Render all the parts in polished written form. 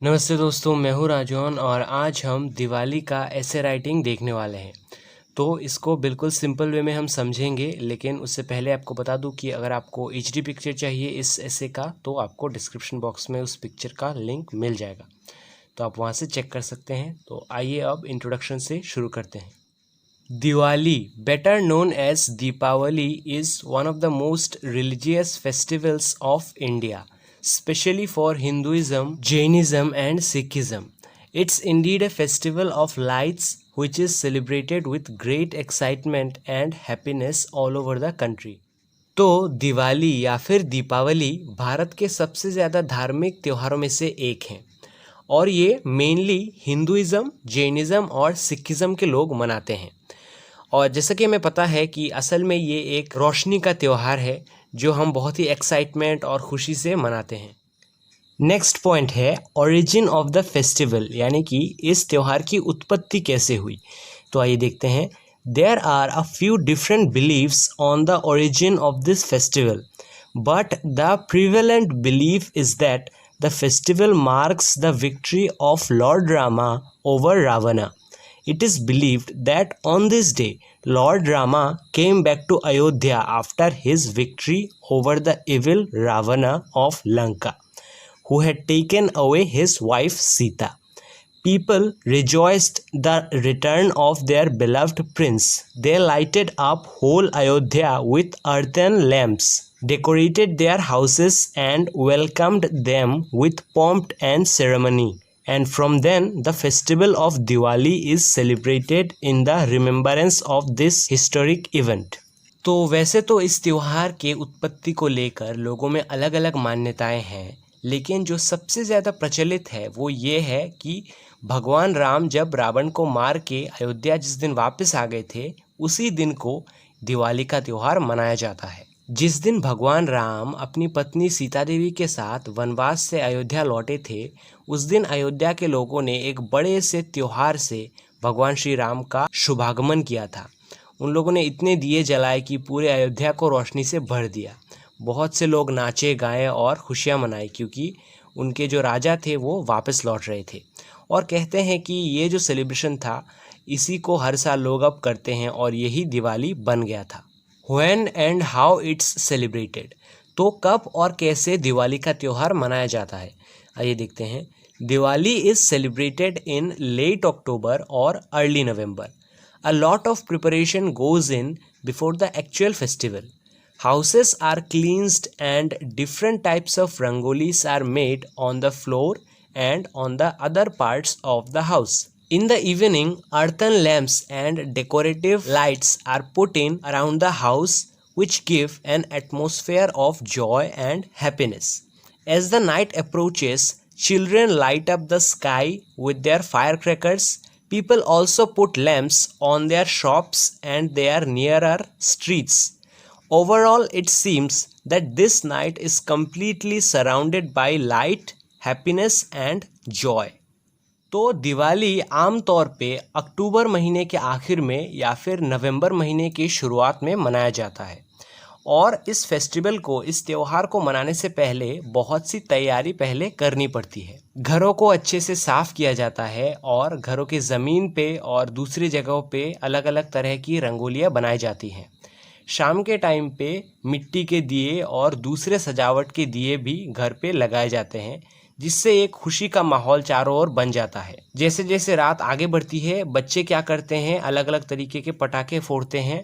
नमस्ते दोस्तों, मैं हूँ राजौन और आज हम दिवाली का ऐसे राइटिंग देखने वाले हैं। तो इसको बिल्कुल सिंपल वे में हम समझेंगे, लेकिन उससे पहले आपको बता दूं कि अगर आपको एचडी पिक्चर चाहिए इस ऐसे का तो आपको डिस्क्रिप्शन बॉक्स में उस पिक्चर का लिंक मिल जाएगा, तो आप वहाँ से चेक कर सकते हैं। तो आइए अब इंट्रोडक्शन से शुरू करते हैं। Diwali, better known as Deepavali, is one of the most religious festivals of India, especially for Hinduism, Jainism, and Sikhism. It's indeed a festival of lights which is celebrated with great excitement and happiness all over the country. तो दिवाली या फिर दीपावली भारत के सबसे ज़्यादा धार्मिक त्योहारों में से एक हैं और ये मेनली हिंदुइज़्म, जैनिज़्म और सिखिज़्म के लोग मनाते हैं। और जैसा कि हमें पता है कि असल में ये एक रोशनी का त्यौहार है जो हम बहुत ही एक्साइटमेंट और खुशी से मनाते हैं। नेक्स्ट पॉइंट है ओरिजिन ऑफ द फेस्टिवल, यानी कि इस त्यौहार की उत्पत्ति कैसे हुई। तो आइए देखते हैं। There are a few different believes on the origin of this festival, but the prevalent belief is that the festival marks the victory of Lord Rama over Ravana. It is believed that on this day, Lord Rama came back to Ayodhya after his victory over the evil Ravana of Lanka, who had taken away his wife Sita. People rejoiced the return of their beloved prince. They lighted up whole Ayodhya with earthen lamps, decorated their houses, and welcomed them with pomp and ceremony. And from then the festival of Diwali is celebrated in the remembrance of this historic event. तो वैसे तो इस त्यौहार के उत्पत्ति को लेकर लोगों में अलग अलग मान्यताएं हैं, लेकिन जो सबसे ज़्यादा प्रचलित है वो ये है कि भगवान राम जब रावण को मार के अयोध्या जिस दिन वापस आ गए थे, उसी दिन को दिवाली का त्यौहार मनाया जाता है। जिस दिन भगवान राम अपनी पत्नी सीता देवी के साथ वनवास से अयोध्या लौटे थे, उस दिन अयोध्या के लोगों ने एक बड़े से त्योहार से भगवान श्री राम का शुभागमन किया था। उन लोगों ने इतने दिए जलाए कि पूरे अयोध्या को रोशनी से भर दिया। बहुत से लोग नाचे गाए और खुशियाँ मनाई, क्योंकि उनके जो राजा थे वो वापस लौट रहे थे। और कहते हैं कि ये जो सेलिब्रेशन था, इसी को हर साल लोग अब करते हैं और यही दिवाली बन गया था। When and how it's celebrated, तो कब और कैसे दिवाली का त्यौहार मनाया जाता है, आइए देखते हैं। Diwali is celebrated in late October और early November. A lot of preparation goes in before the actual festival. Houses are cleansed and different types of rangolis are made on the floor and on the other parts of the house. In the evening, earthen lamps and decorative lights are put in around the house, which give an atmosphere of joy and happiness. As the night approaches, children light up the sky with their firecrackers. People also put lamps on their shops and their nearer streets. Overall, it seems that this night is completely surrounded by light, happiness and joy. तो दिवाली आम तौर पे अक्टूबर महीने के आखिर में या फिर नवंबर महीने की शुरुआत में मनाया जाता है। और इस फेस्टिवल को, इस त्यौहार को मनाने से पहले बहुत सी तैयारी पहले करनी पड़ती है। घरों को अच्छे से साफ़ किया जाता है और घरों के ज़मीन पे और दूसरी जगहों पे अलग अलग तरह की रंगोलियाँ बनाई जाती हैं। शाम के टाइम पे मिट्टी के दिए और दूसरे सजावट के दिए भी घर पे लगाए जाते हैं, जिससे एक खुशी का माहौल चारों ओर बन जाता है। जैसे जैसे रात आगे बढ़ती है, बच्चे क्या करते हैं, अलग अलग तरीके के पटाखे फोड़ते हैं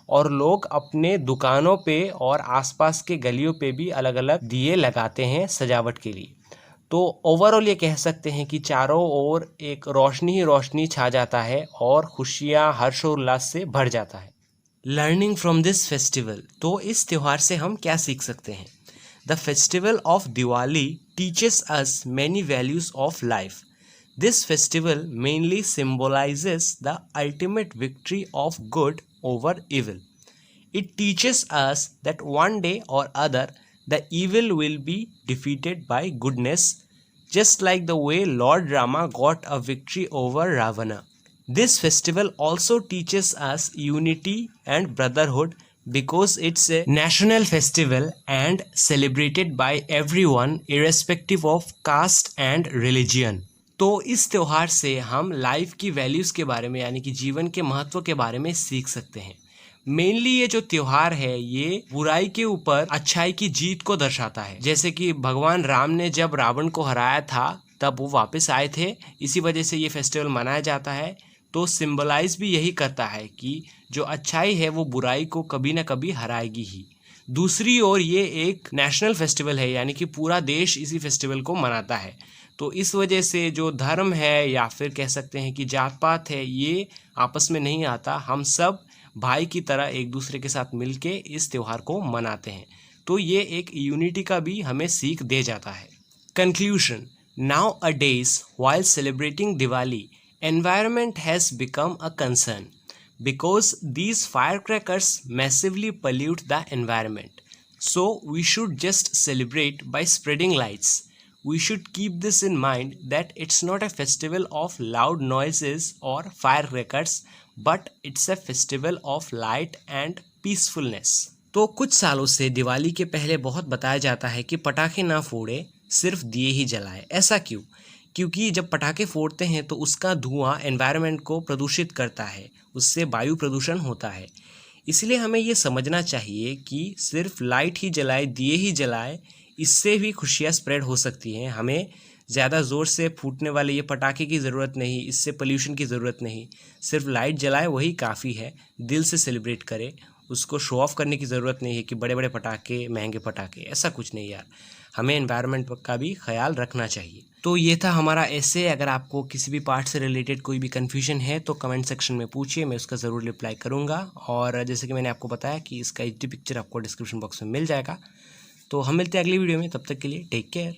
और लोग अपने दुकानों पे और आसपास के गलियों पे भी अलग अलग दिए लगाते हैं सजावट के लिए। तो ओवरऑल ये कह सकते हैं कि चारों ओर एक रोशनी ही रोशनी छा जाता है और खुशियाँ हर्षोल्लास से भर जाता है। लर्निंग फ्रॉम दिस फेस्टिवल, तो इस त्यौहार से हम क्या सीख सकते हैं। The festival of Diwali teaches us many values of life. This festival mainly symbolizes the ultimate victory of good over evil. It teaches us that one day or other the evil will be defeated by goodness, just like the way Lord Rama got a victory over Ravana. This festival also teaches us unity and brotherhood because it's a national festival and celebrated by everyone irrespective of caste and religion। तो इस त्योहार से हम life की values के बारे में यानी कि जीवन के महत्व के बारे में सीख सकते हैं। मेनली ये जो त्योहार है ये बुराई के ऊपर अच्छाई की जीत को दर्शाता है। जैसे कि भगवान राम ने जब रावण को हराया था तब वो वापस आए थे, इसी वजह से ये फेस्टिवल मनाया जाता है। तो सिंबलाइज भी यही करता है कि जो अच्छाई है वो बुराई को कभी ना कभी हराएगी ही। दूसरी ओर ये एक नेशनल फेस्टिवल है यानी कि पूरा देश इसी फेस्टिवल को मनाता है। तो इस वजह से जो धर्म है या फिर कह सकते हैं कि जात पात है ये आपस में नहीं आता, हम सब भाई की तरह एक दूसरे के साथ मिलके इस त्यौहार को मनाते हैं। तो ये एक यूनिटी का भी हमें सीख दे जाता है। Conclusion, nowadays while celebrating Diwali, environment has become a concern because these firecrackers massively pollute the environment. So we should just celebrate by spreading lights. We should keep this in mind that it's not a festival of loud noises or firecrackers, but it's a festival of light and peacefulness. तो कुछ सालों से दिवाली के पहले बहुत बताया जाता है कि पटाखे ना फोड़े, सिर्फ दिए ही जलाए। ऐसा क्यों? क्योंकि जब पटाखे फोड़ते हैं तो उसका धुआं एनवायरनमेंट को प्रदूषित करता है, उससे वायु प्रदूषण होता है। इसलिए हमें ये समझना चाहिए कि सिर्फ लाइट ही जलाए, दिए ही जलाए, इससे भी खुशियाँ स्प्रेड हो सकती हैं। हमें ज़्यादा ज़ोर से फूटने वाले ये पटाखे की ज़रूरत नहीं, इससे पोल्यूशन की ज़रूरत नहीं। सिर्फ लाइट जलाए वही काफ़ी है, दिल से सेलिब्रेट करें। उसको शो ऑफ करने की ज़रूरत नहीं है कि बड़े बड़े पटाखे, महंगे पटाखे, ऐसा कुछ नहीं यार। हमें एनवायरनमेंट का भी ख्याल रखना चाहिए। तो ये था हमारा ऐसे। अगर आपको किसी भी पार्ट से रिलेटेड कोई भी कन्फ्यूजन है तो कमेंट सेक्शन में पूछिए, मैं उसका ज़रूर रिप्लाई करूँगा। और जैसे कि मैंने आपको बताया कि इसका HD पिक्चर आपको डिस्क्रिप्शन बॉक्स में मिल जाएगा। तो हम मिलते हैं अगली वीडियो में, तब तक के लिए टेक केयर।